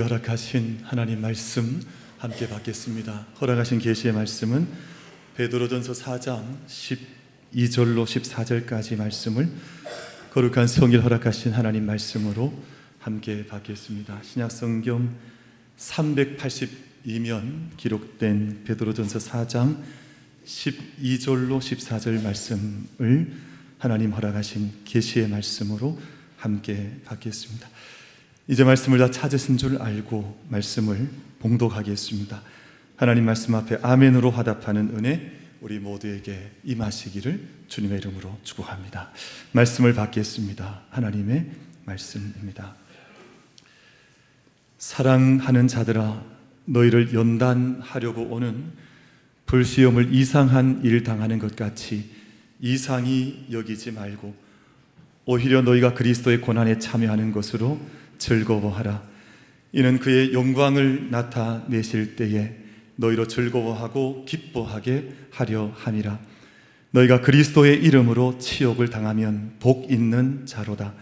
허락하신 하나님 말씀 함께 받겠습니다. 허락하신 계시의 말씀은 베드로전서 4장 12절로 14절까지 말씀을 거룩한 성일 허락하신 하나님 말씀으로 함께 받겠습니다. 신약성경 382면 기록된 베드로전서 4장 12절로 14절 말씀을 하나님 허락하신 계시의 말씀으로 함께 받겠습니다. 이제 말씀을 다 찾으신 줄 알고 말씀을 봉독하겠습니다. 하나님 말씀 앞에 아멘으로 화답하는 은혜 우리 모두에게 임하시기를 주님의 이름으로 축복합니다. 말씀을 받겠습니다. 하나님의 말씀입니다. 사랑하는 자들아, 너희를 연단하려고 오는 불시험을 이상한 일 당하는 것 같이 이상히 여기지 말고 오히려 너희가 그리스도의 고난에 참여하는 것으로 즐거워하라. 이는 그의 영광을 나타내실 때에 너희로 즐거워하고 기뻐하게 하려 함이라. 너희가 그리스도의 이름으로 치욕을 당하면 복 있는 자로다.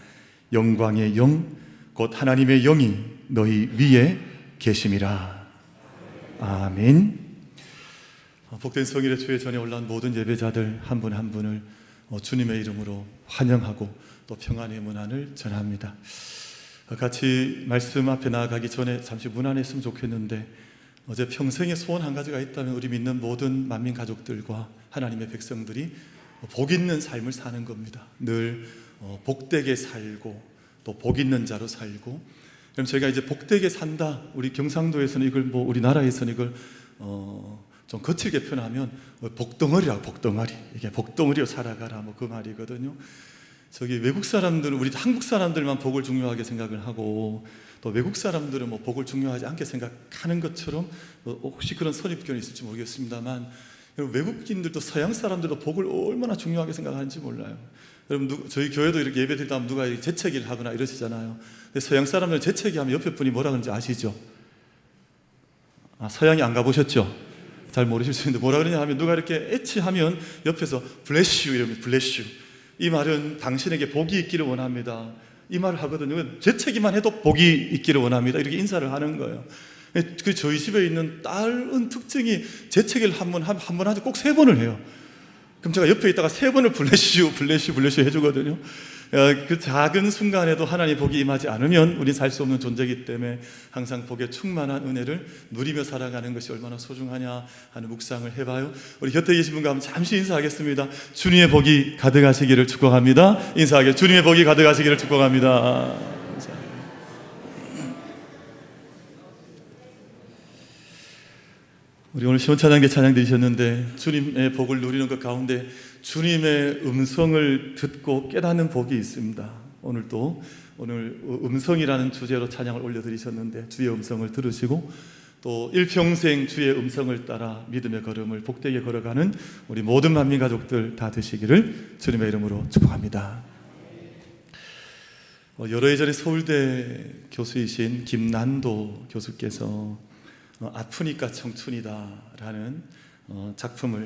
영광의 영 곧 하나님의 영이 너희 위에 계심이라. 아멘. 복된 성일의 주의 전에 올라온 모든 예배자들 한 분 한 분을 주님의 이름으로 환영하고 또 평안의 문안을 전합니다. 같이 말씀 앞에 나아가기 전에 잠시 문안했으면 좋겠는데, 어제 평생의 소원 한 가지가 있다면 우리 믿는 모든 만민 가족들과 하나님의 백성들이 복 있는 삶을 사는 겁니다. 늘 복되게 살고 또 복 있는 자로 살고. 그럼 저희가 이제 복되게 산다, 우리 경상도에서는 이걸 우리나라에서는 이걸 좀 거칠게 표현하면 복덩어리라고, 복덩어리. 이게 복덩어리로 살아가라 그 말이거든요. 저기 외국 사람들은 우리 한국 사람들만 복을 중요하게 생각을 하고 또 외국 사람들은 복을 중요하지 않게 생각하는 것처럼 혹시 그런 선입견이 있을지 모르겠습니다만, 외국인들도 서양 사람들도 복을 얼마나 중요하게 생각하는지 몰라요. 여러분, 저희 교회도 이렇게 예배 드리다 보면 누가 재채기를 하거나 이러시잖아요. 근데 서양 사람들은 재채기 하면 옆에 분이 뭐라 그러는지 아시죠? 서양에 안 가보셨죠? 잘 모르실 수 있는데 뭐라 그러냐 하면, 누가 이렇게 애치하면 옆에서 bless you 이러면 bless you. 이 말은 당신에게 복이 있기를 원합니다, 이 말을 하거든요. 재채기만 해도 복이 있기를 원합니다, 이렇게 인사를 하는 거예요. 저희 집에 있는 딸은 특징이 재채기를 한 번 하지 꼭 3번을 해요. 그럼 제가 옆에 있다가 3번을 블레시우 해주거든요. 그 작은 순간에도 하나님의 복이 임하지 않으면 우리 살 수 없는 존재이기 때문에 항상 복에 충만한 은혜를 누리며 살아가는 것이 얼마나 소중하냐 하는 묵상을 해봐요. 우리 곁에 계신 분과 한번 잠시 인사하겠습니다. 주님의 복이 가득하시기를 축복합니다. 인사하게. 주님의 복이 가득하시기를 축복합니다. 우리 오늘 시원찬양대 찬양 드리셨는데, 주님의 복을 누리는 것 가운데 주님의 음성을 듣고 깨닫는 복이 있습니다. 오늘 음성이라는 주제로 찬양을 올려드리셨는데, 주의 음성을 들으시고 또 일평생 주의 음성을 따라 믿음의 걸음을 복되게 걸어가는 우리 모든 만민 가족들 다 되시기를 주님의 이름으로 축복합니다. 여러 해 전에 서울대 교수이신 김난도 교수께서 아프니까 청춘이다라는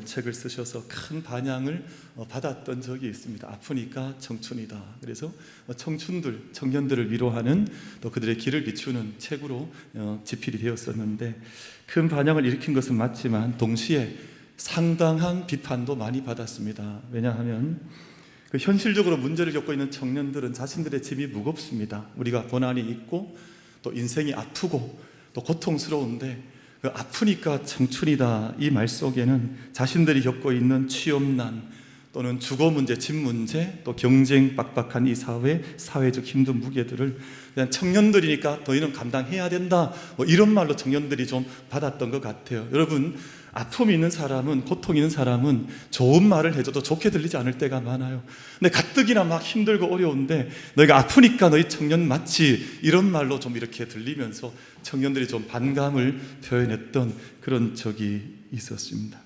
책을 쓰셔서 큰 반향을 받았던 적이 있습니다. 아프니까 청춘이다. 그래서 청년들을 위로하는 또 그들의 길을 비추는 책으로 집필이 되었었는데, 큰 반향을 일으킨 것은 맞지만 동시에 상당한 비판도 많이 받았습니다. 왜냐하면 현실적으로 문제를 겪고 있는 청년들은 자신들의 짐이 무겁습니다. 우리가 고난이 있고 또 인생이 아프고 또 고통스러운데, 아프니까 청춘이다 이 말 속에는 자신들이 겪고 있는 취업난 또는 주거 문제, 집 문제, 또 경쟁 빡빡한 이 사회적 힘든 무게들을 그냥 청년들이니까 너희는 감당해야 된다 이런 말로 청년들이 좀 받았던 것 같아요. 여러분, 아픔이 있는 사람은, 고통이 있는 사람은 좋은 말을 해줘도 좋게 들리지 않을 때가 많아요. 근데 가뜩이나 막 힘들고 어려운데 너희가 아프니까 너희 청년 맞지 이런 말로 좀 이렇게 들리면서 청년들이 좀 반감을 표현했던 그런 적이 있었습니다.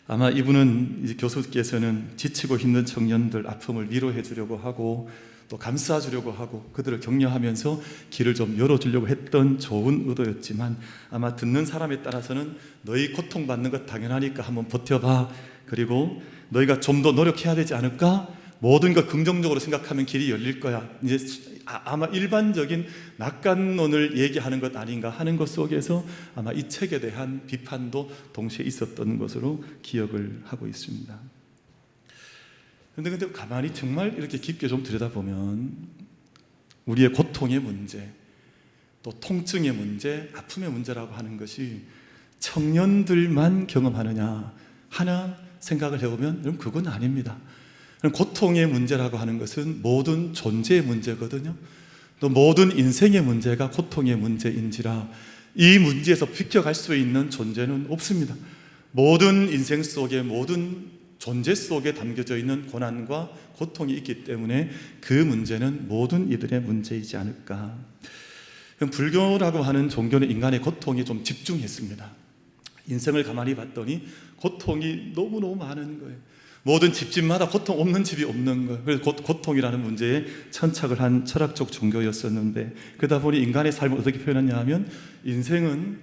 아마 이분은, 이제 교수께서는 지치고 힘든 청년들 아픔을 위로해 주려고 하고 또 감싸 주려고 하고 그들을 격려하면서 길을 좀 열어주려고 했던 좋은 의도였지만, 아마 듣는 사람에 따라서는 너희 고통받는 것 당연하니까 한번 버텨봐, 그리고 너희가 좀 더 노력해야 되지 않을까, 모든 걸 긍정적으로 생각하면 길이 열릴 거야, 이제 아마 일반적인 낙관론을 얘기하는 것 아닌가 하는 것 속에서 아마 이 책에 대한 비판도 동시에 있었던 것으로 기억을 하고 있습니다. 그런데 가만히 정말 이렇게 깊게 좀 들여다보면 우리의 고통의 문제, 또 통증의 문제, 아픔의 문제라고 하는 것이 청년들만 경험하느냐 하나 생각을 해보면 여러분 그건 아닙니다. 고통의 문제라고 하는 것은 모든 존재의 문제거든요. 또 모든 인생의 문제가 고통의 문제인지라 이 문제에서 비껴갈 수 있는 존재는 없습니다. 모든 인생 속에 모든 존재 속에 담겨져 있는 고난과 고통이 있기 때문에 그 문제는 모든 이들의 문제이지 않을까. 불교라고 하는 종교는 인간의 고통에 좀 집중했습니다. 인생을 가만히 봤더니 고통이 너무너무 많은 거예요. 모든 집집마다 고통 없는 집이 없는 거예요. 그래서 고통이라는 문제에 천착을 한 철학적 종교였었는데, 그러다 보니 인간의 삶을 어떻게 표현하냐 하면 인생은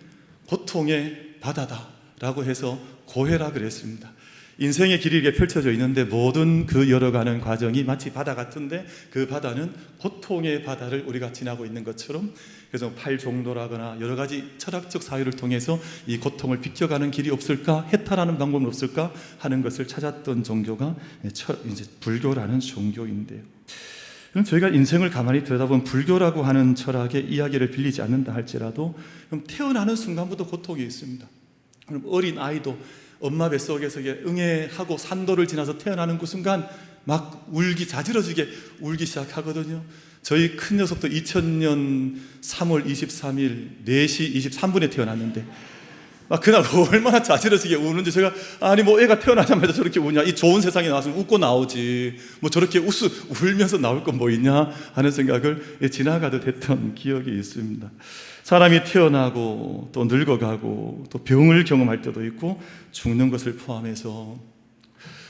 고통의 바다다라고 해서 고해라 그랬습니다. 인생의 길이 이렇게 펼쳐져 있는데 모든 그 열어가는 과정이 마치 바다 같은데 그 바다는 고통의 바다를 우리가 지나고 있는 것처럼, 그래서 팔종도라거나 여러 가지 철학적 사유를 통해서 이 고통을 비껴가는 길이 없을까, 해탈하는 방법은 없을까 하는 것을 찾았던 종교가 이제 불교라는 종교인데요. 그럼 저희가 인생을 가만히 들여다보면 불교라고 하는 철학의 이야기를 빌리지 않는다 할지라도 그럼 태어나는 순간부터 고통이 있습니다. 그럼 어린 아이도 엄마 뱃속에서 응애하고 산도를 지나서 태어나는 그 순간 막 울기, 자지러지게 울기 시작하거든요. 저희 큰 녀석도 2000년 3월 23일 4시 23분에 태어났는데 막 그날 얼마나 자지러지게 우는지, 제가 아니 뭐 애가 태어나자마자 저렇게 우냐, 이 좋은 세상에 나왔으면 웃고 나오지 뭐 저렇게 울면서 나올 건 뭐 있냐 하는 생각을 지나가듯 했던 기억이 있습니다. 사람이 태어나고 또 늙어가고 또 병을 경험할 때도 있고 죽는 것을 포함해서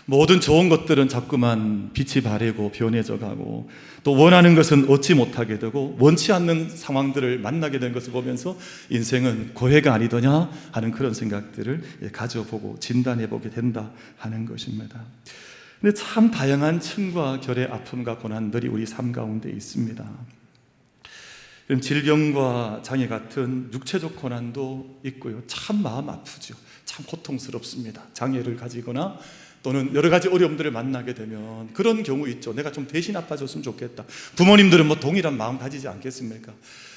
모든 좋은 것들은 자꾸만 빛이 바래고 변해져 가고 또 원하는 것은 얻지 못하게 되고 원치 않는 상황들을 만나게 된 것을 보면서 인생은 고해가 아니더냐 하는 그런 생각들을 가져보고 진단해보게 된다 하는 것입니다. 근데 참 다양한 층과 결의 아픔과 고난들이 우리 삶 가운데 있습니다. 질병과 장애 같은 육체적 고난도 있고요. 참 마음 아프죠. 참 고통스럽습니다. 장애를 가지거나 또는 여러 가지 어려움들을 만나게 되면 그런 경우 있죠. 내가 좀 대신 아파졌으면 좋겠다. 부모님들은 뭐 동일한 마음 가지지 않겠습니까?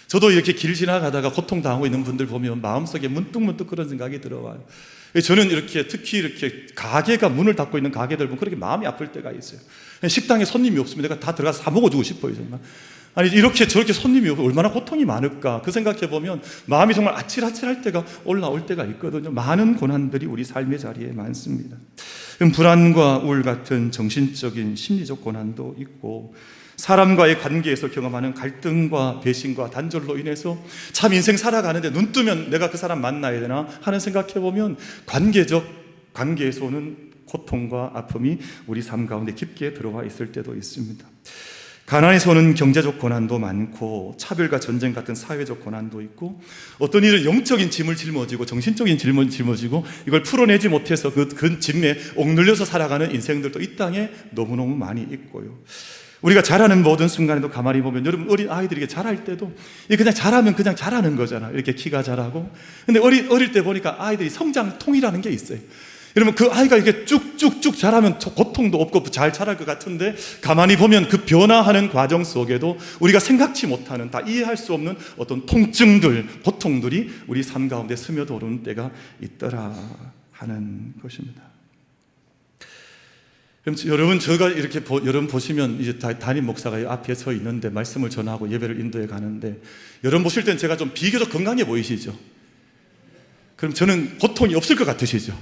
저도 이렇게 길 지나가다가 고통당하고 있는 분들 보면 마음속에 문득문득 그런 생각이 들어와요. 저는 이렇게 특히 이렇게 가게가 문을 닫고 있는 가게들 보면 그렇게 마음이 아플 때가 있어요. 식당에 손님이 없으면 내가 다 들어가서 사 먹어주고 싶어요, 정말. 아니 이렇게 저렇게 손님이 오면 얼마나 고통이 많을까, 그 생각해보면 마음이 정말 아찔아찔할 때가 올라올 때가 있거든요. 많은 고난들이 우리 삶의 자리에 많습니다. 불안과 우울 같은 정신적인 심리적 고난도 있고, 사람과의 관계에서 경험하는 갈등과 배신과 단절로 인해서 참 인생 살아가는데 눈 뜨면 내가 그 사람 만나야 되나 하는 생각해보면 관계에서 오는 고통과 아픔이 우리 삶 가운데 깊게 들어와 있을 때도 있습니다. 가난에서 오는 경제적 고난도 많고 차별과 전쟁 같은 사회적 고난도 있고, 어떤 일은 영적인 짐을 짊어지고 정신적인 짐을 짊어지고 이걸 풀어내지 못해서 그 짐에 억눌려서 살아가는 인생들도 이 땅에 너무너무 많이 있고요. 우리가 자라는 모든 순간에도 가만히 보면 여러분 어린 아이들이 자랄 때도 그냥 자라면 그냥 자라는 거잖아요. 이렇게 키가 자라고. 근데 어릴 때 보니까 아이들이 성장통이라는 게 있어요. 여러분 그 아이가 이렇게 쭉쭉쭉 자라면 고통도 없고 잘 자랄 것 같은데 가만히 보면 그 변화하는 과정 속에도 우리가 생각지 못하는, 다 이해할 수 없는 어떤 통증들, 고통들이 우리 삶 가운데 스며들어오는 때가 있더라 하는 것입니다. 그럼 여러분 제가 이렇게 여러분 보시면 이제 담임 목사가 앞에 서 있는데 말씀을 전하고 예배를 인도해 가는데 여러분 보실 땐 제가 좀 비교적 건강해 보이시죠? 그럼 저는 고통이 없을 것 같으시죠?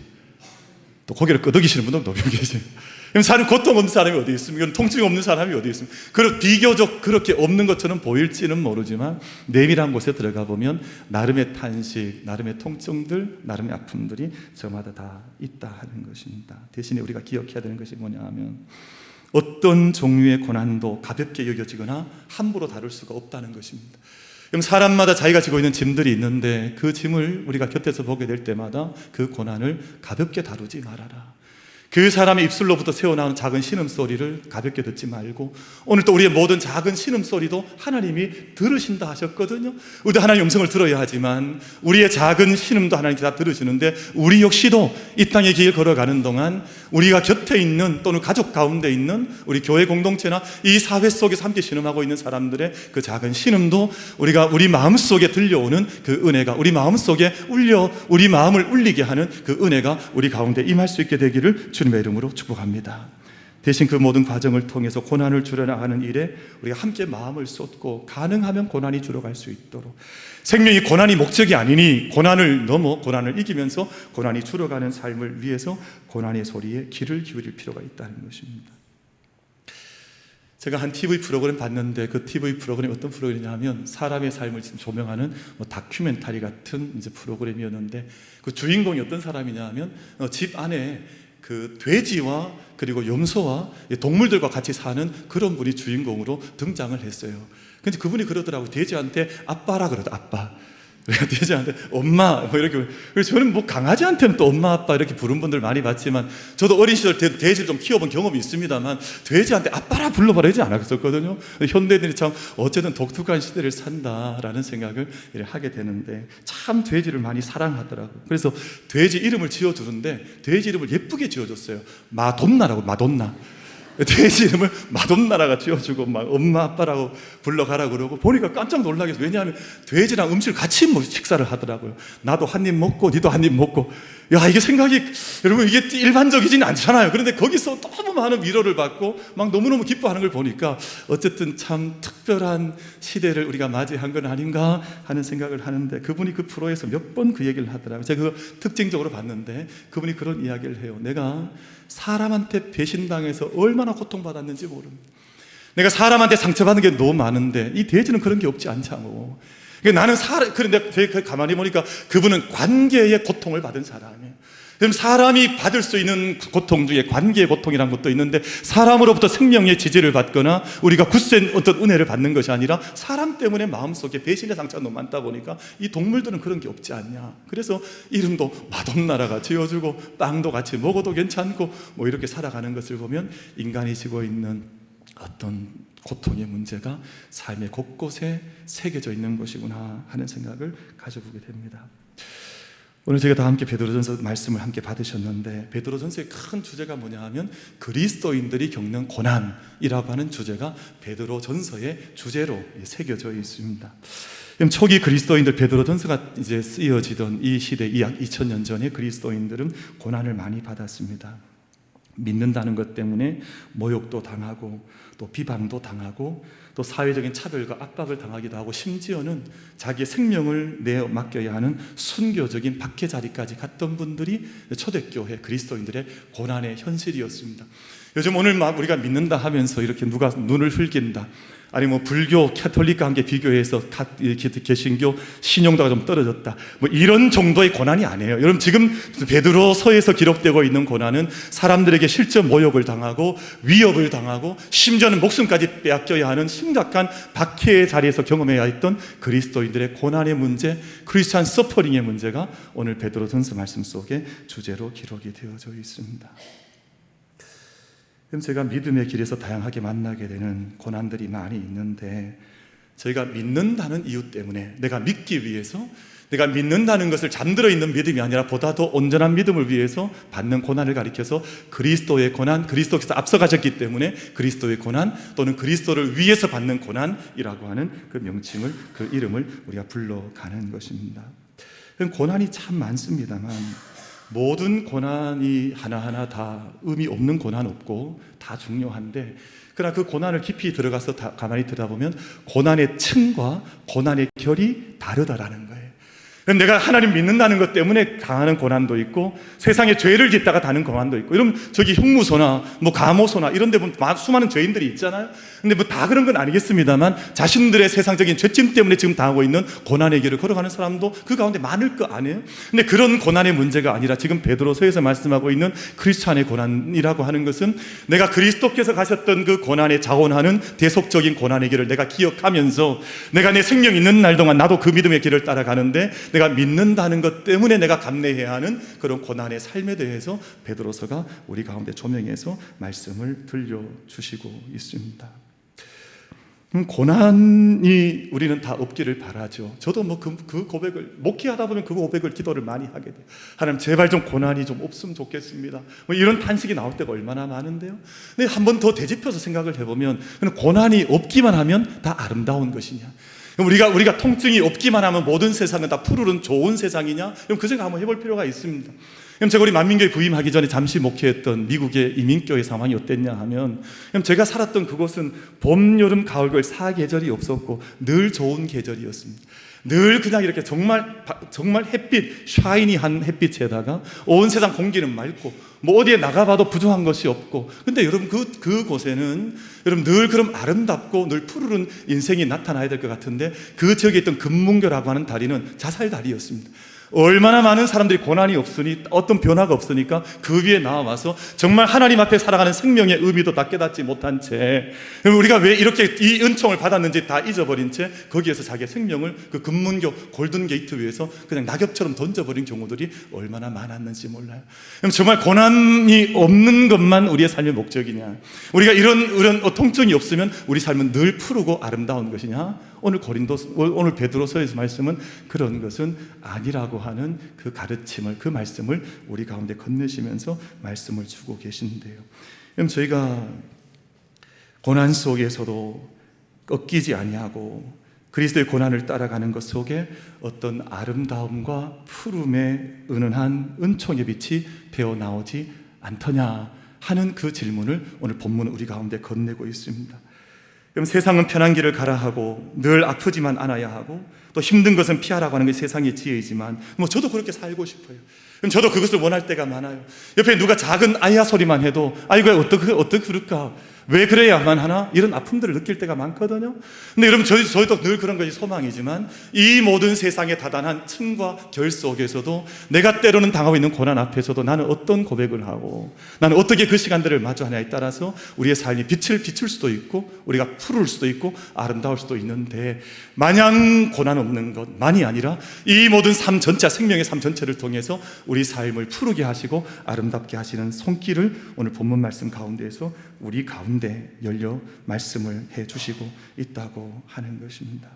또 고개를 끄덕이시는 분들도 몇 계세요. 그럼 사람 고통 없는 사람이 어디 있습니까? 통증이 없는 사람이 어디 있습니까? 비교적 그렇게 없는 것처럼 보일지는 모르지만 내밀한 곳에 들어가 보면 나름의 탄식, 나름의 통증들, 나름의 아픔들이 저마다 다 있다 하는 것입니다. 대신에 우리가 기억해야 되는 것이 뭐냐 하면 어떤 종류의 고난도 가볍게 여겨지거나 함부로 다룰 수가 없다는 것입니다. 그럼 사람마다 자기가 지고 있는 짐들이 있는데 그 짐을 우리가 곁에서 보게 될 때마다 그 고난을 가볍게 다루지 말아라. 그 사람의 입술로부터 새어나오는 작은 신음소리를 가볍게 듣지 말고, 오늘 또 우리의 모든 작은 신음소리도 하나님이 들으신다 하셨거든요. 우리도 하나님의 음성을 들어야 하지만 우리의 작은 신음도 하나님께 다 들으시는데, 우리 역시도 이 땅의 길 걸어가는 동안 우리가 곁에 있는 또는 가족 가운데 있는 우리 교회 공동체나 이 사회 속에서 함께 신음하고 있는 사람들의 그 작은 신음도 우리가 우리 마음속에 들려오는 그 은혜가, 우리 마음속에 우리 마음을 울리게 하는 그 은혜가 우리 가운데 임할 수 있게 되기를 주님의 이름으로 축복합니다. 대신 그 모든 과정을 통해서 고난을 줄여나가는 일에 우리가 함께 마음을 쏟고, 가능하면 고난이 줄어갈 수 있도록, 생명이 고난이 목적이 아니니 고난을 넘어 고난을 이기면서 고난이 줄어가는 삶을 위해서 고난의 소리에 귀를 기울일 필요가 있다는 것입니다. 제가 한 TV 프로그램 봤는데, 그 TV 프로그램이 어떤 프로그램이냐면 사람의 삶을 조명하는 다큐멘터리 같은 프로그램이었는데, 그 주인공이 어떤 사람이냐면 집 안에 그 돼지와 그리고 염소와 동물들과 같이 사는 그런 분이 주인공으로 등장을 했어요. 근데 그분이 그러더라고요. 돼지한테 아빠라 그러더라고요. 아빠. 돼지한테 엄마 이렇게. 그래서 저는 강아지한테는 또 엄마 아빠 이렇게 부른 분들 많이 봤지만, 저도 어린 시절 돼지를 좀 키워본 경험이 있습니다만 돼지한테 아빠라 불러봐라 이러지 않았었거든요. 현대인들이 참 어쨌든 독특한 시대를 산다라는 생각을 하게 되는데, 참 돼지를 많이 사랑하더라고요. 그래서 돼지 이름을 지어주는데 돼지 이름을 예쁘게 지어줬어요. 마돈나라고. 마돈나. 돼지 이름을 마돈나라가 지어주고 막 엄마 아빠라고 불러가라 그러고, 보니까 깜짝 놀라게 해서, 왜냐하면 돼지랑 음식을 같이 식사를 하더라고요. 나도 한 입 먹고 니도 한 입 먹고. 야, 이게 생각이, 여러분 이게 일반적이지는 않잖아요. 그런데 거기서 너무 많은 위로를 받고 막 너무너무 기뻐하는 걸 보니까 어쨌든 참 특별한 시대를 우리가 맞이한 건 아닌가 하는 생각을 하는데, 그분이 그 프로에서 몇 번 그 얘기를 하더라고요. 제가 그거 특징적으로 봤는데, 그분이 그런 이야기를 해요. 내가 사람한테 배신당해서 얼마나 고통받았는지 모릅니다. 내가 사람한테 상처받는 게 너무 많은데 이 돼지는 그런 게 없지 않잖고. 나는 그런데 가만히 보니까 그분은 관계의 고통을 받은 사람이에요. 그럼 사람이 받을 수 있는 고통 중에 관계의 고통이라는 것도 있는데, 사람으로부터 생명의 지지를 받거나 우리가 굳센 어떤 은혜를 받는 것이 아니라 사람 때문에 마음속에 배신의 상처가 너무 많다 보니까 이 동물들은 그런 게 없지 않냐. 그래서 이름도 마돈나라가 지어주고 빵도 같이 먹어도 괜찮고 이렇게 살아가는 것을 보면 인간이 지고 있는 어떤 고통의 문제가 삶의 곳곳에 새겨져 있는 것이구나 하는 생각을 가져보게 됩니다. 오늘 제가 다 함께 베드로전서 말씀을 함께 받으셨는데, 베드로전서의 큰 주제가 뭐냐 하면 그리스도인들이 겪는 고난이라고 하는 주제가 베드로전서의 주제로 새겨져 있습니다. 그럼 초기 그리스도인들, 베드로전서가 이제 쓰여지던 이 시대, 약 2000년 전에 그리스도인들은 고난을 많이 받았습니다. 믿는다는 것 때문에 모욕도 당하고 또 비방도 당하고 또 사회적인 차별과 압박을 당하기도 하고, 심지어는 자기의 생명을 내어 맡겨야 하는 순교적인 박해 자리까지 갔던 분들이 초대교회 그리스도인들의 고난의 현실이었습니다. 요즘 오늘 막 우리가 믿는다 하면서 이렇게 누가 눈을 흘긴다, 아니 불교 캐톨릭과 함께 비교해서 개신교 신용도가 좀 떨어졌다, 이런 정도의 고난이 아니에요. 여러분, 지금 베드로서에서 기록되고 있는 고난은 사람들에게 실제 모욕을 당하고 위협을 당하고 심지어는 목숨까지 빼앗겨야 하는 심각한 박해의 자리에서 경험해야 했던 그리스도인들의 고난의 문제, 크리스찬 서퍼링의 문제가 오늘 베드로전서 말씀 속에 주제로 기록이 되어져 있습니다. 그럼 제가 믿음의 길에서 다양하게 만나게 되는 고난들이 많이 있는데, 저희가 믿는다는 이유 때문에, 내가 믿기 위해서, 내가 믿는다는 것을 잠들어 있는 믿음이 아니라 보다 더 온전한 믿음을 위해서 받는 고난을 가리켜서 그리스도의 고난, 그리스도께서 앞서가셨기 때문에 그리스도의 고난 또는 그리스도를 위해서 받는 고난이라고 하는 그 명칭을, 그 이름을 우리가 불러가는 것입니다. 고난이 참 많습니다만 모든 고난이 하나하나 다 의미 없는 고난 없고 다 중요한데, 그러나 그 고난을 깊이 들어가서 가만히 들여다보면 고난의 층과 고난의 결이 다르다라는 거예요. 내가 하나님 믿는다는 것 때문에 당하는 고난도 있고, 세상에 죄를 짓다가 당하는 고난도 있고, 이러면 저기 형무소나 감호소나 이런 데 보면 수많은 죄인들이 있잖아요. 근데 다 그런 건 아니겠습니다만, 자신들의 세상적인 죄짐 때문에 지금 당하고 있는 고난의 길을 걸어가는 사람도 그 가운데 많을 거 아니에요. 근데 그런 고난의 문제가 아니라 지금 베드로서에서 말씀하고 있는 크리스찬의 고난이라고 하는 것은, 내가 그리스도께서 가셨던 그 고난에 자원하는 대속적인 고난의 길을 내가 기억하면서, 내가 내 생명 있는 날 동안 나도 그 믿음의 길을 따라가는데 내가 믿는다는 것 때문에 내가 감내해야 하는 그런 고난의 삶에 대해서 베드로서가 우리 가운데 조명해서 말씀을 들려주시고 있습니다. 고난이 우리는 다 없기를 바라죠. 저도 뭐 그 고백을 목회하다 보면 그 고백을 기도를 많이 하게 돼요. 하나님 제발 좀 고난이 좀 없으면 좋겠습니다. 뭐 이런 탄식이 나올 때가 얼마나 많은데요. 근데 한 번 더 되짚어서 생각을 해보면 고난이 없기만 하면 다 아름다운 것이냐? 우리가 통증이 없기만 하면 모든 세상은 다 푸르른 좋은 세상이냐? 그럼 그 생각 한번 해볼 필요가 있습니다. 그럼 제가 우리 만민교회 부임하기 전에 잠시 목회했던 미국의 이민교회 상황이 어땠냐 하면, 그럼 제가 살았던 그곳은 봄, 여름, 가을, 겨울 4계절이 없었고 늘 좋은 계절이었습니다. 늘 그냥 이렇게 정말 햇빛, 샤이니한 햇빛에다가 온 세상 공기는 맑고 뭐 어디에 나가봐도 부족한 것이 없고, 근데 여러분 그곳에는 여러분 늘 그런 아름답고 늘 푸르른 인생이 나타나야 될 것 같은데, 그 지역에 있던 금문교라고 하는 다리는 자살다리였습니다. 얼마나 많은 사람들이 고난이 없으니, 어떤 변화가 없으니까 그 위에 나와서 정말 하나님 앞에 살아가는 생명의 의미도 다 깨닫지 못한 채, 우리가 왜 이렇게 이 은총을 받았는지 다 잊어버린 채 거기에서 자기의 생명을 그 금문교 골든게이트 위에서 그냥 낙엽처럼 던져버린 경우들이 얼마나 많았는지 몰라요. 그럼 정말 고난이 없는 것만 우리의 삶의 목적이냐? 우리가 이런 통증이 없으면 우리 삶은 늘 푸르고 아름다운 것이냐? 오늘 베드로서에서 말씀은 그런 것은 아니라고 하는 그 가르침을, 그 말씀을 우리 가운데 건네시면서 말씀을 주고 계신데요. 그럼 저희가 고난 속에서도 꺾이지 아니하고 그리스도의 고난을 따라가는 것 속에 어떤 아름다움과 푸름의 은은한 은총의 빛이 배어나오지 않더냐 하는 그 질문을 오늘 본문은 우리 가운데 건네고 있습니다. 그럼 세상은 편한 길을 가라 하고 늘 아프지만 않아야 하고 또 힘든 것은 피하라고 하는 게 세상의 지혜이지만, 뭐 저도 그렇게 살고 싶어요. 그럼 저도 그것을 원할 때가 많아요. 옆에 누가 작은 아야 소리만 해도 아이고 어떻게 그럴까, 왜 그래야만 하나, 이런 아픔들을 느낄 때가 많거든요. 근데 여러분 저희도 늘 그런 것이 소망이지만, 이 모든 세상의 다단한 층과 결 속에서도 내가 때로는 당하고 있는 고난 앞에서도 나는 어떤 고백을 하고 나는 어떻게 그 시간들을 마주하냐에 따라서 우리의 삶이 빛을 비출 수도 있고 우리가 푸를 수도 있고 아름다울 수도 있는데, 마냥 고난 없는 것만이 아니라 이 모든 삶 전체, 생명의 삶 전체를 통해서 우리 삶을 푸르게 하시고 아름답게 하시는 손길을 오늘 본문 말씀 가운데에서 우리 가운데 열려 말씀을 해주시고 있다고 하는 것입니다.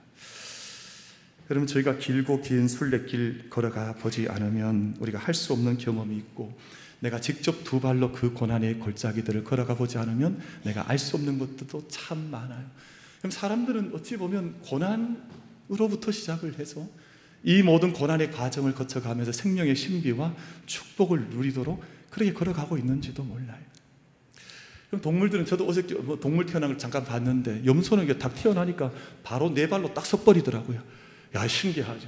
그러면 저희가 길고 긴 순례길 걸어가 보지 않으면 우리가 할 수 없는 경험이 있고, 내가 직접 두 발로 그 고난의 골짜기들을 걸어가 보지 않으면 내가 알 수 없는 것들도 참 많아요. 그럼 사람들은 어찌 보면 고난으로부터 시작을 해서 이 모든 고난의 과정을 거쳐가면서 생명의 신비와 축복을 누리도록 그렇게 걸어가고 있는지도 몰라요. 그럼 동물들은, 저도 어저께 동물 태어난 걸 잠깐 봤는데 염소는 이게 딱 태어나니까 바로 네 발로 딱 서버리더라고요. 야, 신기하죠.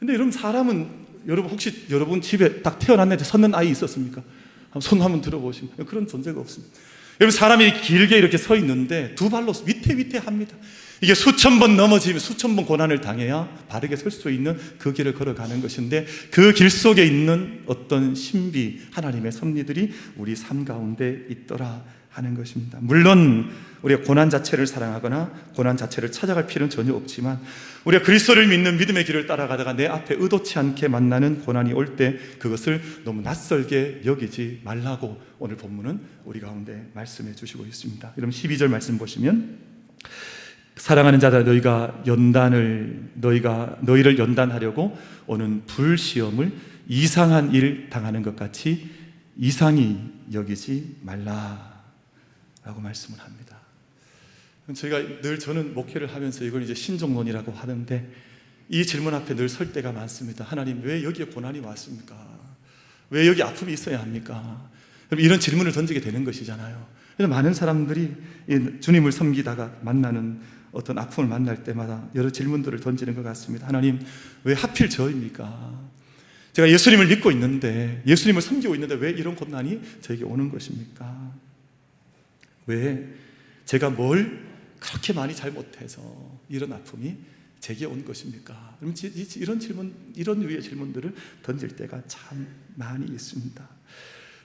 근데 여러분, 사람은 혹시 여러분 집에 딱 태어났는데 섰는 아이 있었습니까? 손 한번 들어보시면 그런 존재가 없습니다. 여러분, 사람이 길게 이렇게 서 있는데 두 발로 위태위태합니다. 이게 수천 번 넘어지면 수천 번 고난을 당해야 바르게 설 수 있는 그 길을 걸어가는 것인데, 그 길 속에 있는 어떤 신비, 하나님의 섭리들이 우리 삶 가운데 있더라 하는 것입니다. 물론 우리가 고난 자체를 사랑하거나 고난 자체를 찾아갈 필요는 전혀 없지만, 우리가 그리스도를 믿는 믿음의 길을 따라가다가 내 앞에 의도치 않게 만나는 고난이 올 때 그것을 너무 낯설게 여기지 말라고 오늘 본문은 우리 가운데 말씀해 주시고 있습니다. 여러분 12절 말씀 보시면, 사랑하는 자들아 너희를 연단하려고 오는 불시험을 이상한 일 당하는 것 같이 이상히 여기지 말라 라고 말씀을 합니다. 저는 목회를 하면서 이걸 이제 신종론이라고 하는데, 이 질문 앞에 늘 설 때가 많습니다. 하나님, 왜 여기에 고난이 왔습니까? 왜 여기 아픔이 있어야 합니까? 이런 질문을 던지게 되는 것이잖아요. 그래서 많은 사람들이 주님을 섬기다가 만나는 어떤 아픔을 만날 때마다 여러 질문들을 던지는 것 같습니다. 하나님, 왜 하필 저입니까? 제가 예수님을 믿고 있는데, 예수님을 섬기고 있는데 왜 이런 고난이 저에게 오는 것입니까? 왜 제가 뭘 그렇게 많이 잘못해서 이런 아픔이 제게 온 것입니까? 이런 류의 질문들을 던질 때가 참 많이 있습니다.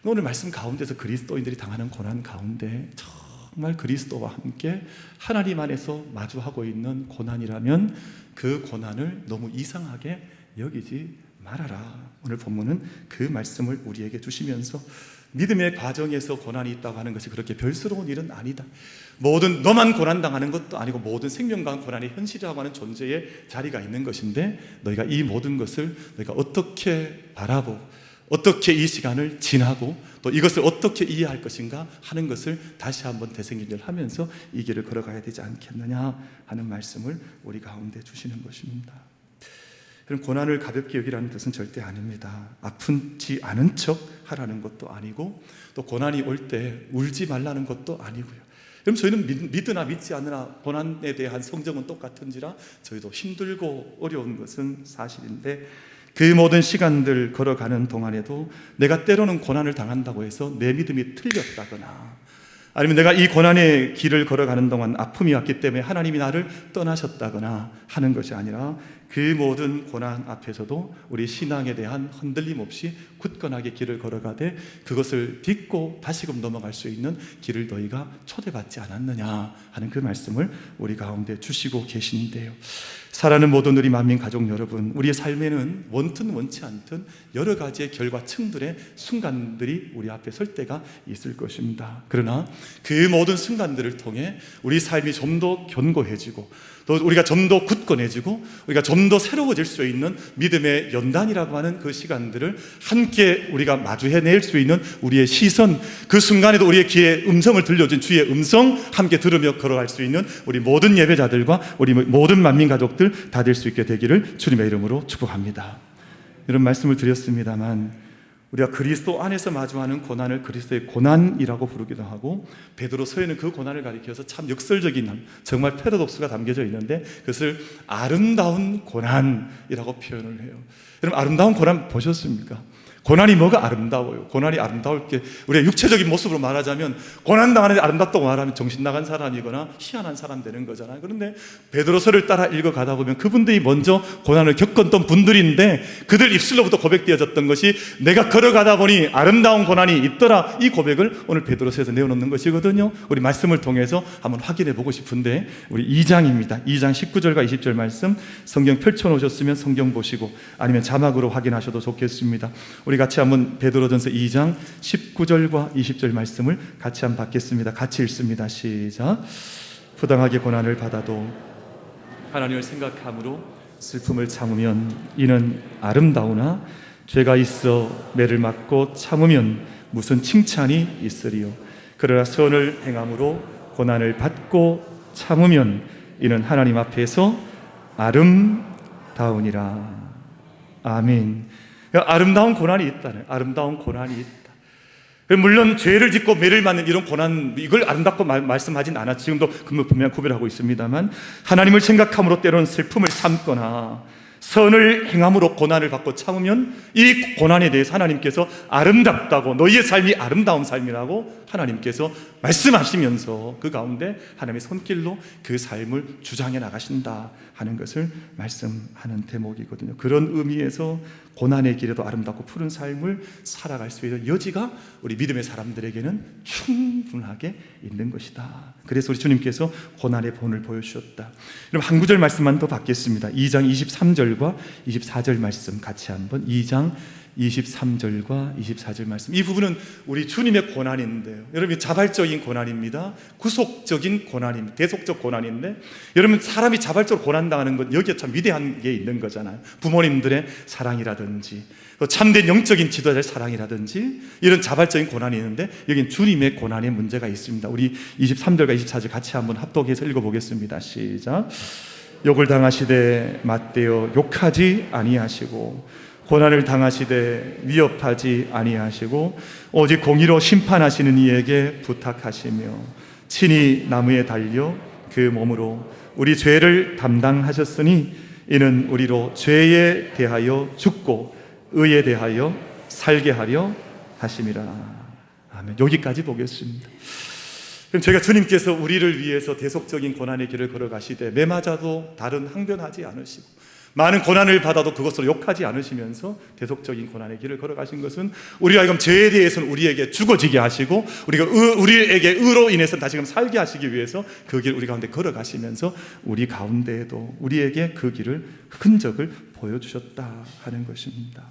오늘 말씀 가운데서 그리스도인들이 당하는 고난 가운데 저 정말 그리스도와 함께 하나님 안에서 마주하고 있는 고난이라면 그 고난을 너무 이상하게 여기지 말아라. 오늘 본문은 그 말씀을 우리에게 주시면서 믿음의 과정에서 고난이 있다고 하는 것이 그렇게 별스러운 일은 아니다. 너만 고난당하는 것도 아니고 모든 생명과 고난의 현실이라고 하는 존재의 자리가 있는 것인데, 너희가 이 모든 것을 너희가 어떻게 바라보고 어떻게 이 시간을 지나고 또 이것을 어떻게 이해할 것인가 하는 것을 다시 한번 되새김질 하면서 이 길을 걸어가야 되지 않겠느냐 하는 말씀을 우리 가운데 주시는 것입니다. 그럼 고난을 가볍게 여기라는 뜻은 절대 아닙니다. 아프지 않은 척 하라는 것도 아니고, 또 고난이 올 때 울지 말라는 것도 아니고요. 그럼 저희는 믿으나 믿지 않으나 고난에 대한 성정은 똑같은지라 저희도 힘들고 어려운 것은 사실인데, 그 모든 시간들 걸어가는 동안에도 내가 때로는 고난을 당한다고 해서 내 믿음이 틀렸다거나, 아니면 내가 이 고난의 길을 걸어가는 동안 아픔이 왔기 때문에 하나님이 나를 떠나셨다거나 하는 것이 아니라, 그 모든 고난 앞에서도 우리 신앙에 대한 흔들림 없이 굳건하게 길을 걸어가되 그것을 딛고 다시금 넘어갈 수 있는 길을 너희가 초대받지 않았느냐 하는 그 말씀을 우리 가운데 주시고 계신데요. 사랑하는 모든 우리 만민 가족 여러분, 우리의 삶에는 원튼 원치 않든 여러 가지의 결과층들의 순간들이 우리 앞에 설 때가 있을 것입니다. 그러나 그 모든 순간들을 통해 우리 삶이 좀 더 견고해지고, 또 우리가 좀 더 굳건해지고 우리가 좀 더 새로워질 수 있는 믿음의 연단이라고 하는 그 시간들을 함께 우리가 마주해낼 수 있는 우리의 시선, 그 순간에도 우리의 귀에 음성을 들려준 주의 음성 함께 들으며 걸어갈 수 있는 우리 모든 예배자들과 우리 모든 만민 가족들 다 될 수 있게 되기를 주님의 이름으로 축복합니다. 이런 말씀을 드렸습니다만, 우리가 그리스도 안에서 마주하는 고난을 그리스도의 고난이라고 부르기도 하고, 베드로서에는 그 고난을 가리켜서 참 역설적인 정말 패러독스가 담겨져 있는데, 그것을 아름다운 고난이라고 표현을 해요. 여러분, 아름다운 고난 보셨습니까? 고난이 뭐가 아름다워요? 고난이 아름다울 게, 우리가 육체적인 모습으로 말하자면 고난당하는데 아름답다고 말하면 정신 나간 사람이거나 희한한 사람 되는 거잖아요. 그런데 베드로서를 따라 읽어가다 보면 그분들이 먼저 고난을 겪었던 분들인데, 그들 입술로부터 고백되어졌던 것이 내가 걸어가다 보니 아름다운 고난이 있더라, 이 고백을 오늘 베드로서에서 내어놓는 것이거든요. 우리 말씀을 통해서 한번 확인해 보고 싶은데, 우리 2장입니다. 2장 19절과 20절 말씀, 성경 펼쳐놓으셨으면 성경 보시고 아니면 자막으로 확인하셔도 좋겠습니다. 우리 같이 한번 베드로전서 2장 19절과 20절 말씀을 같이 한번 받겠습니다. 같이 읽습니다. 시작. 부당하게 고난을 받아도 하나님을 생각함으로 슬픔을 참으면 이는 아름다우나, 죄가 있어 매를 맞고 참으면 무슨 칭찬이 있으리요. 그러나 선을 행함으로 고난을 받고 참으면 이는 하나님 앞에서 아름다우니라. 아멘. 아름다운 고난이 있다네. 아름다운 고난이 있다. 물론 죄를 짓고 매를 맞는 이런 고난, 이걸 아름답고 말씀하진 않아. 지금도 분명 구별하고 있습니다만, 하나님을 생각함으로 때로는 슬픔을 참거나 선을 행함으로 고난을 받고 참으면 이 고난에 대해서 하나님께서 아름답다고, 너희의 삶이 아름다운 삶이라고 하나님께서 말씀하시면서 그 가운데 하나님의 손길로 그 삶을 주장해 나가신다 하는 것을 말씀하는 대목이거든요. 그런 의미에서 고난의 길에도 아름답고 푸른 삶을 살아갈 수 있는 여지가 우리 믿음의 사람들에게는 충분하게 있는 것이다. 그래서 우리 주님께서 고난의 본을 보여주셨다. 그럼 한 구절 말씀만 더 받겠습니다. 2장 23절과 24절 말씀 같이 한번, 2장 23절과 24절 말씀. 이 부분은 우리 주님의 고난인데요, 여러분, 자발적인 고난입니다. 구속적인 고난입니다. 대속적 고난인데, 여러분, 사람이 자발적으로 고난당하는 것, 여기에 참 위대한 게 있는 거잖아요. 부모님들의 사랑이라든지 또 참된 영적인 지도자의 사랑이라든지 이런 자발적인 고난이 있는데, 여기는 주님의 고난의 문제가 있습니다. 우리 23절과 24절 같이 한번 합독해서 읽어보겠습니다. 시작. 욕을 당하시되 맞대어 욕하지 아니하시고, 고난을 당하시되 위협하지 아니하시고, 오직 공의로 심판하시는 이에게 부탁하시며 친히 나무에 달려 그 몸으로 우리 죄를 담당하셨으니, 이는 우리로 죄에 대하여 죽고 의에 대하여 살게 하려 하심이라. 아멘. 여기까지 보겠습니다. 그럼 저희가 주님께서 우리를 위해서 대속적인 고난의 길을 걸어가시되 매 맞아도 다른 항변하지 않으시고, 많은 고난을 받아도 그것으로 욕하지 않으시면서 대속적인 고난의 길을 걸어가신 것은 우리가 지금 죄에 대해서는 우리에게 죽어지게 하시고 우리에게 의로 인해서 다시금 살게 하시기 위해서 그 길 우리 가운데 걸어가시면서 우리 가운데에도 우리에게 그 길을 흔적을 보여주셨다 하는 것입니다.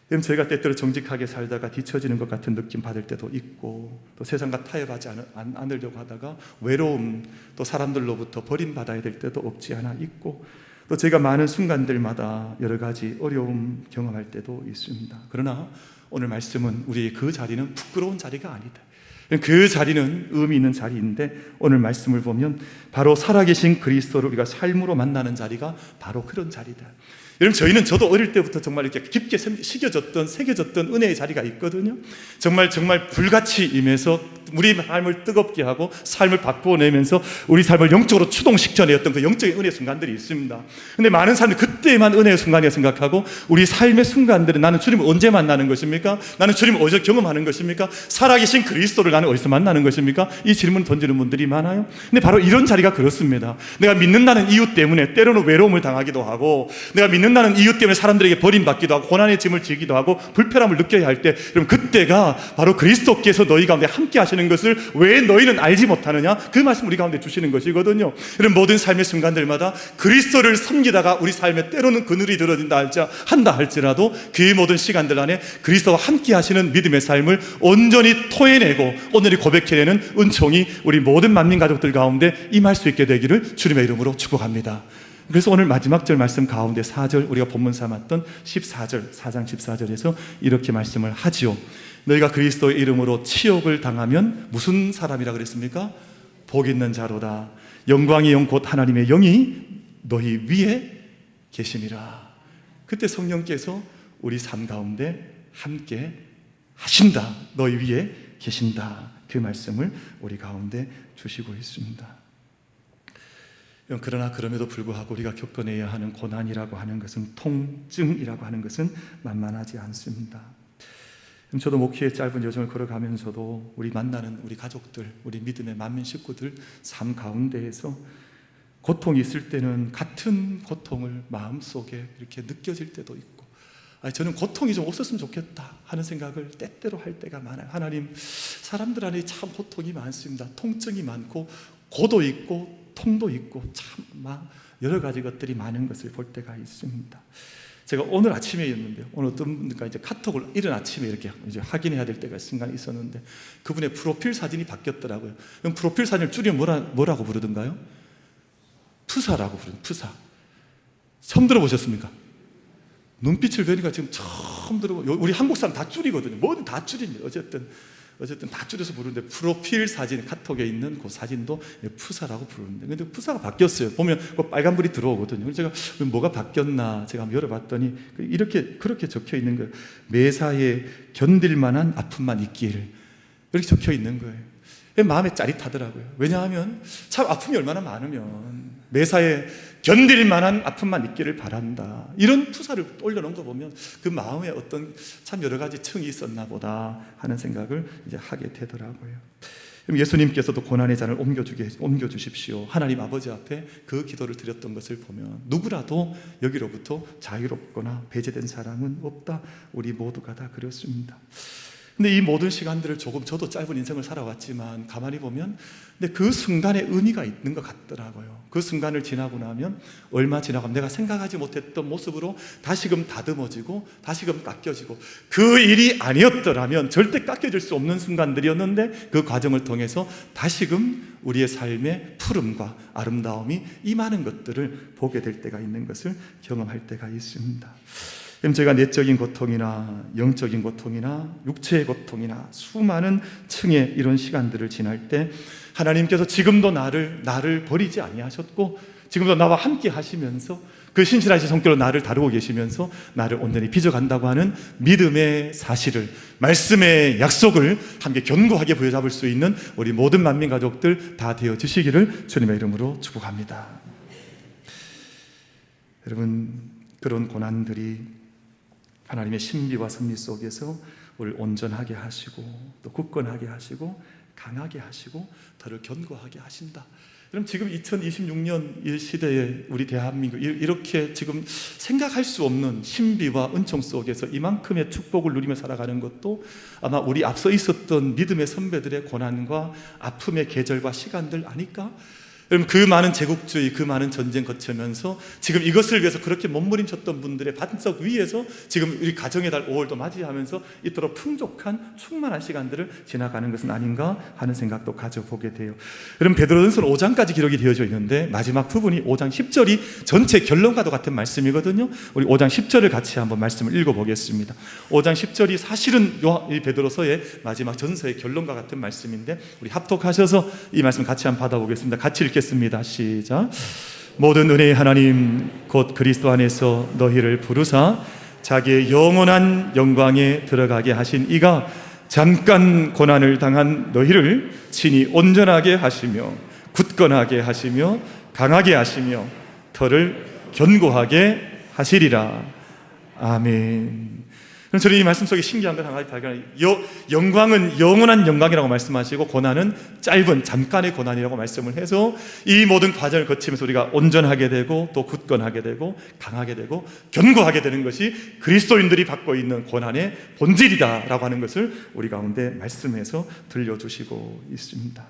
저희가 때때로 정직하게 살다가 뒤처지는 것 같은 느낌 받을 때도 있고, 또 세상과 타협하지 않으려고 하다가 외로움, 또 사람들로부터 버림받아야 될 때도 없지 않아 있고, 또 제가 많은 순간들마다 여러 가지 어려움 경험할 때도 있습니다. 그러나 오늘 말씀은 우리의 그 자리는 부끄러운 자리가 아니다. 그 자리는 의미 있는 자리인데, 오늘 말씀을 보면 바로 살아계신 그리스도를 우리가 삶으로 만나는 자리가 바로 그런 자리다. 여러분, 저도 어릴 때부터 정말 이렇게 깊게 새겨졌던 은혜의 자리가 있거든요. 정말 불같이 임해서 우리 삶을 뜨겁게 하고 삶을 바꾸어내면서 우리 삶을 영적으로 추동시켜내었던 그 영적인 은혜의 순간들이 있습니다. 근데 많은 사람들이 그때만 은혜의 순간이라고 생각하고, 우리 삶의 순간들은 나는 주님을 언제 만나는 것입니까? 나는 주님을 어디서 경험하는 것입니까? 살아계신 그리스도를 나는 어디서 만나는 것입니까? 이 질문 던지는 분들이 많아요. 근데 바로 이런 자리가 그렇습니다. 내가 믿는다는 이유 때문에 때로는 외로움을 당하기도 하고, 내가 믿는다는 이유 때문에 사람들에게 버림받기도 하고 고난의 짐을 지기도 하고 불편함을 느껴야 할 때, 그럼 그때가 바로 그리스도께서 너희 가운데 함께 하시는 것을 왜 너희는 알지 못하느냐? 그 말씀 우리 가운데 주시는 것이거든요. 이런 모든 삶의 순간들마다 그리스도를 섬기다가 우리 삶에 때로는 그늘이 들어진다 한다 할지라도 그 모든 시간들 안에 그리스도와 함께 하시는 믿음의 삶을 온전히 토해내고 오늘이 고백해내는 은총이 우리 모든 만민 가족들 가운데 임할 수 있게 되기를 주님의 이름으로 축복합니다. 그래서 오늘 마지막 절 말씀 가운데 4절, 우리가 본문 삼았던 14절, 4장 14절에서 이렇게 말씀을 하지요. 너희가 그리스도의 이름으로 치욕을 당하면 무슨 사람이라 그랬습니까? 복 있는 자로다. 영광의 영 곧 하나님의 영이 너희 위에 계심이라. 그때 성령께서 우리 삶 가운데 함께 하신다. 너희 위에 계신다. 그 말씀을 우리 가운데 주시고 있습니다. 그러나 그럼에도 불구하고 우리가 겪어내야 하는 고난이라고 하는 것은, 통증이라고 하는 것은 만만하지 않습니다. 저도 목회의 짧은 여정을 걸어가면서도 우리 만나는 우리 가족들, 우리 믿음의 만민 식구들 삶 가운데에서 고통이 있을 때는 같은 고통을 마음속에 이렇게 느껴질 때도 있고, 저는 고통이 좀 없었으면 좋겠다 하는 생각을 때때로 할 때가 많아요. 하나님, 사람들 안에 참 고통이 많습니다. 통증이 많고 고도 있고 통도 있고 참 여러 가지 것들이 많은 것을 볼 때가 있습니다. 제가 오늘 아침에였는데요. 오늘 어떤 분들과 이제 카톡을 이른 아침에 이렇게 이제 확인해야 될 때가 순간이 있었는데, 그분의 프로필 사진이 바뀌었더라고요. 그럼 프로필 사진을 줄여 뭐라고 부르던가요? 푸사라고 부르는, 푸사. 처음 들어보셨습니까? 눈빛을 뵈니까 지금 처음 들어보고, 우리 한국 사람 다 줄이거든요. 뭐든 다 줄입니다. 어쨌든 다 줄여서 부르는데, 프로필 사진, 카톡에 있는 그 사진도 푸사라고 부르는데, 근데 푸사가 바뀌었어요. 보면 그 빨간불이 들어오거든요. 그래서 제가 뭐가 바뀌었나 제가 한번 열어봤더니 그렇게 적혀 있는 거예요. 매사에 견딜 만한 아픔만 있기를, 이렇게 적혀 있는 거예요. 마음에 짜릿하더라고요. 왜냐하면 참 아픔이 얼마나 많으면 매사에 견딜 만한 아픔만 있기를 바란다, 이런 푸사를 올려놓은 거 보면 그 마음에 어떤 참 여러 가지 층이 있었나 보다 하는 생각을 이제 하게 되더라고요. 그럼 예수님께서도 고난의 잔을 옮겨주십시오. 하나님 아버지 앞에 그 기도를 드렸던 것을 보면 누구라도 여기로부터 자유롭거나 배제된 사람은 없다. 우리 모두가 다 그렇습니다. 근데 이 모든 시간들을 저도 짧은 인생을 살아왔지만 가만히 보면, 근데 그 순간에 의미가 있는 것 같더라고요. 그 순간을 지나고 나면 얼마 지나고 내가 생각하지 못했던 모습으로 다시금 다듬어지고 다시금 깎여지고, 그 일이 아니었더라면 절대 깎여질 수 없는 순간들이었는데, 그 과정을 통해서 다시금 우리의 삶의 푸름과 아름다움이 임하는 것들을 보게 될 때가 있는 것을 경험할 때가 있습니다. 그럼 제가 내적인 고통이나 영적인 고통이나 육체의 고통이나 수많은 층의 이런 시간들을 지날 때, 하나님께서 지금도 나를 버리지 아니하셨고 지금도 나와 함께 하시면서 그 신실하신 성격으로 나를 다루고 계시면서 나를 온전히 빚어간다고 하는 믿음의 사실을, 말씀의 약속을 함께 견고하게 부여잡을 수 있는 우리 모든 만민 가족들 다 되어주시기를 주님의 이름으로 축복합니다. 여러분, 그런 고난들이 하나님의 신비와 섭리 속에서 우리를 온전하게 하시고 또 굳건하게 하시고 강하게 하시고 더를 견고하게 하신다. 그럼 지금 2026년 이 시대에 우리 대한민국 이렇게 지금 생각할 수 없는 신비와 은총 속에서 이만큼의 축복을 누리며 살아가는 것도 아마 우리 앞서 있었던 믿음의 선배들의 고난과 아픔의 계절과 시간들 아닐까? 여러분, 그 많은 제국주의, 그 많은 전쟁 거치면서 지금 이것을 위해서 그렇게 몸부림쳤던 분들의 반석 위에서 지금 우리 가정의 달 5월도 맞이하면서 이토록 풍족한 충만한 시간들을 지나가는 것은 아닌가 하는 생각도 가져보게 돼요. 여러분, 베드로전서 5장까지 기록이 되어져 있는데 마지막 부분이 5장 10절이 전체 결론과도 같은 말씀이거든요. 우리 5장 10절을 같이 한번 말씀을 읽어보겠습니다. 5장 10절이 사실은 이 베드로서의 마지막 전서의 결론과 같은 말씀인데 우리 합독하셔서 이 말씀 같이 한번 받아보겠습니다. 같이 읽겠습니다. 시작. 모든 은혜의 하나님 곧 그리스도 안에서 너희를 부르사 자기의 영원한 영광에 들어가게 하신 이가 잠깐 고난을 당한 너희를 친히 온전하게 하시며 굳건하게 하시며 강하게 하시며 털을 견고하게 하시리라. 아멘. 그럼 저는 이 말씀 속에 신기한 것 한 가지 발견해요. 영광은 영원한 영광이라고 말씀하시고 고난은 짧은 잠깐의 고난이라고 말씀을 해서 이 모든 과정을 거치면서 우리가 온전하게 되고 또 굳건하게 되고 강하게 되고 견고하게 되는 것이 그리스도인들이 받고 있는 고난의 본질이다라고 하는 것을 우리 가운데 말씀해서 들려주시고 있습니다.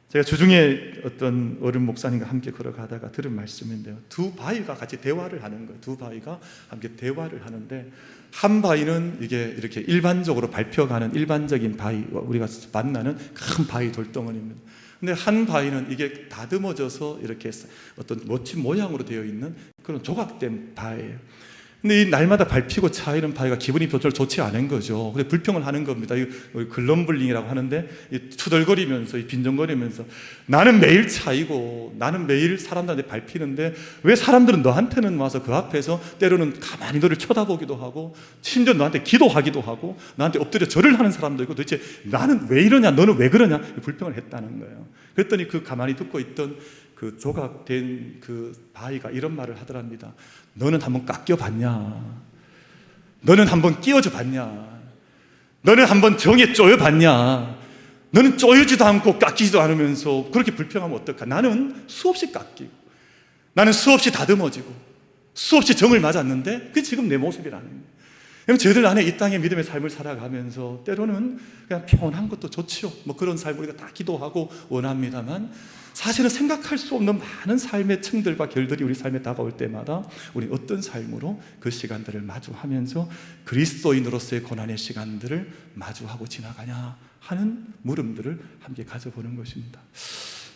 제가 주중에 어떤 어른 목사님과 함께 걸어가다가 들은 말씀인데요, 두 바위가 같이 대화를 하는 거예요. 두 바위가 함께 대화를 하는데 한 바위는 이게 이렇게 일반적으로 밟혀가는 일반적인 바위, 우리가 만나는 큰 바위 돌덩어리입니다. 근데 한 바위는 이게 다듬어져서 이렇게 어떤 멋진 모양으로 되어 있는 그런 조각된 바위예요. 근데 이 날마다 밟히고 차이는 바위가 기분이 별로 좋지 않은 거죠. 그래서 불평을 하는 겁니다. 이 글럼블링이라고 하는데 이 투덜거리면서 이 빈정거리면서 나는 매일 차이고 나는 매일 사람들한테 밟히는데 왜 사람들은 너한테는 와서 그 앞에서 때로는 가만히 너를 쳐다보기도 하고 심지어 너한테 기도하기도 하고 나한테 엎드려 절을 하는 사람도 있고 도대체 나는 왜 이러냐 너는 왜 그러냐 불평을 했다는 거예요. 그랬더니 그 가만히 듣고 있던 그 조각된 그 바위가 이런 말을 하더랍니다. 너는 한번 깎여봤냐? 너는 한번 끼워줘 봤냐? 너는 한번 정에 쪼여봤냐? 너는 쪼이지도 않고 깎이지도 않으면서 그렇게 불평하면 어떡하? 나는 수없이 깎이고 나는 수없이 다듬어지고 수없이 정을 맞았는데 그게 지금 내 모습이라는 거예요. 그럼 저희들 안에 이 땅의 믿음의 삶을 살아가면서 때로는 그냥 평온한 것도 좋지요. 뭐 그런 삶 우리가 다 기도하고 원합니다만 사실은 생각할 수 없는 많은 삶의 층들과 결들이 우리 삶에 다가올 때마다 우리 어떤 삶으로 그 시간들을 마주하면서 그리스도인으로서의 고난의 시간들을 마주하고 지나가냐 하는 물음들을 함께 가져보는 것입니다.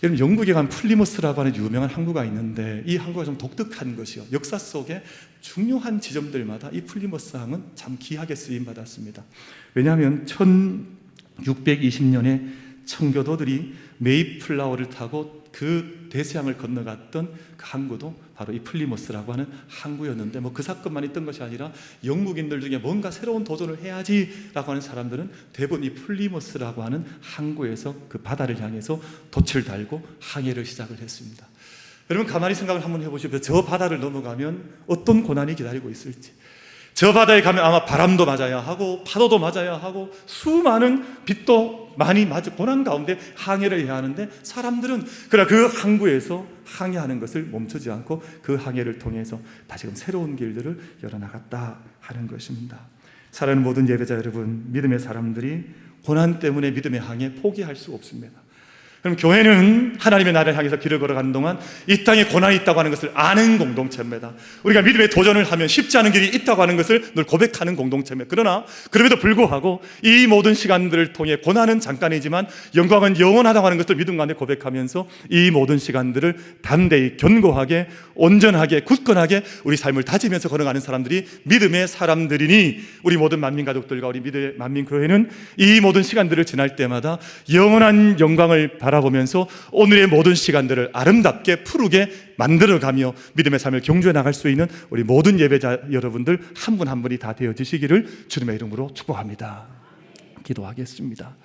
여러분, 영국에 간 플리머스라고 하는 유명한 항구가 있는데 이 항구가 좀 독특한 것이요, 역사 속에 중요한 지점들마다 이 플리머스 항은 참 귀하게 쓰임받았습니다. 왜냐하면 1620년에 청교도들이 메이플라워를 타고 그 대서양을 건너갔던 그 항구도 바로 이 플리머스라고 하는 항구였는데 뭐 그 사건만 있던 것이 아니라 영국인들 중에 뭔가 새로운 도전을 해야지라고 하는 사람들은 대부분 이 플리머스라고 하는 항구에서 그 바다를 향해서 돛을 달고 항해를 시작을 했습니다. 여러분, 가만히 생각을 한번 해보시면 저 바다를 넘어가면 어떤 고난이 기다리고 있을지, 저 바다에 가면 아마 바람도 맞아야 하고 파도도 맞아야 하고 수많은 빛도 많이 맞을 고난 가운데 항해를 해야 하는데 사람들은 그러나 그 항구에서 항해하는 것을 멈추지 않고 그 항해를 통해서 다시금 새로운 길들을 열어나갔다 하는 것입니다. 사랑하는 모든 예배자 여러분, 믿음의 사람들이 고난 때문에 믿음의 항해 포기할 수 없습니다. 그럼 교회는 하나님의 나라를 향해서 길을 걸어가는 동안 이 땅에 고난이 있다고 하는 것을 아는 공동체입니다. 우리가 믿음의 도전을 하면 쉽지 않은 길이 있다고 하는 것을 늘 고백하는 공동체입니다. 그러나 그럼에도 불구하고 이 모든 시간들을 통해 고난은 잠깐이지만 영광은 영원하다고 하는 것을 믿음 가운데 고백하면서 이 모든 시간들을 담대히 견고하게 온전하게 굳건하게 우리 삶을 다지면서 걸어가는 사람들이 믿음의 사람들이니 우리 모든 만민 가족들과 우리 믿음의 만민 교회는 이 모든 시간들을 지날 때마다 영원한 영광을 바라보면서 오늘의 모든 시간들을 아름답게 푸르게 만들어가며 믿음의 삶을 경주해 나갈 수 있는 우리 모든 예배자 여러분들 한 분 한 분이 다 되어지시기를 주님의 이름으로 축복합니다. 기도하겠습니다.